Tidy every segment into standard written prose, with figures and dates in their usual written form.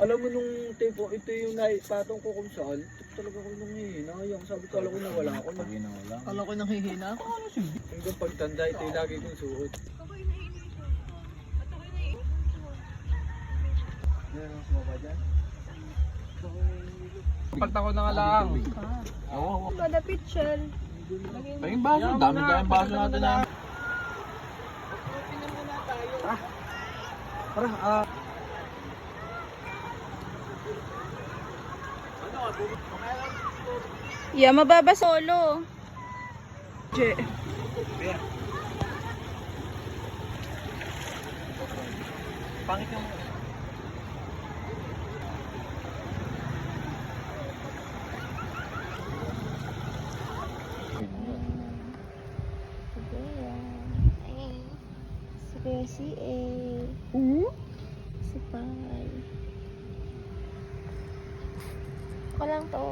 Alam mo nung tipo, ito yung naipatong ko kung saan. Ito talaga ko nung hinayang. Sabi ko, alam ko na wala ako na. Kala ko nang hihina ako. Ano si Hanggang pagtanda, ito yung lagi kong suot. Yan ang sumaba dyan. Pagtako na nga lang. Oo. Madapit shell. Pahing baso. Dami-dami baso natin na. Tara, Yeah, mababa solo. Che. Pangit yung... Si Kuya CA. Si Pai. Ako lang to.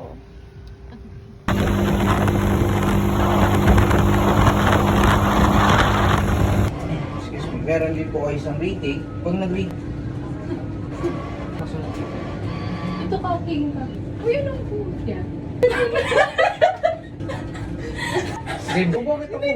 Excuse me, meron din po kayo isang rating. Pag nag-rate... Ito ka, king ka. Uy, anong food yan? Sige, bakit ako?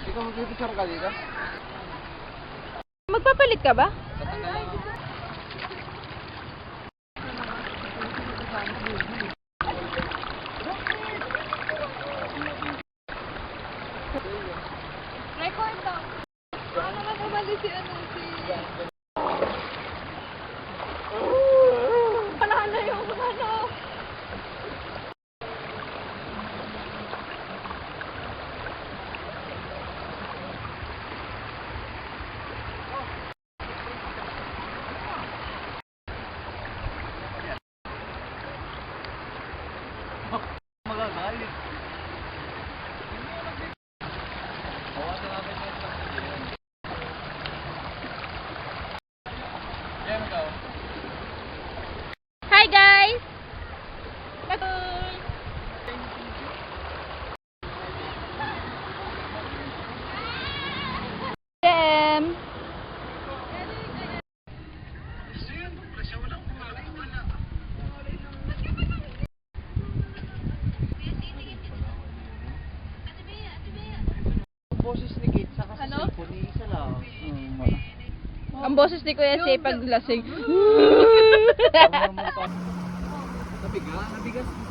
Ikaw magpipicture ka dito? Magpapalit ka ba? Record lang. Ano naman umali si ano si... Palala yung ano. Magagalit. Bawasan natin yung pagkakas. Yan ikaw. Hi guys! Jem! Boses ni Kate sa kasi Ano? cellphone ni isa lang. Ang boses ni Kuya CA pag lasing. Nabigas? Nabigas na.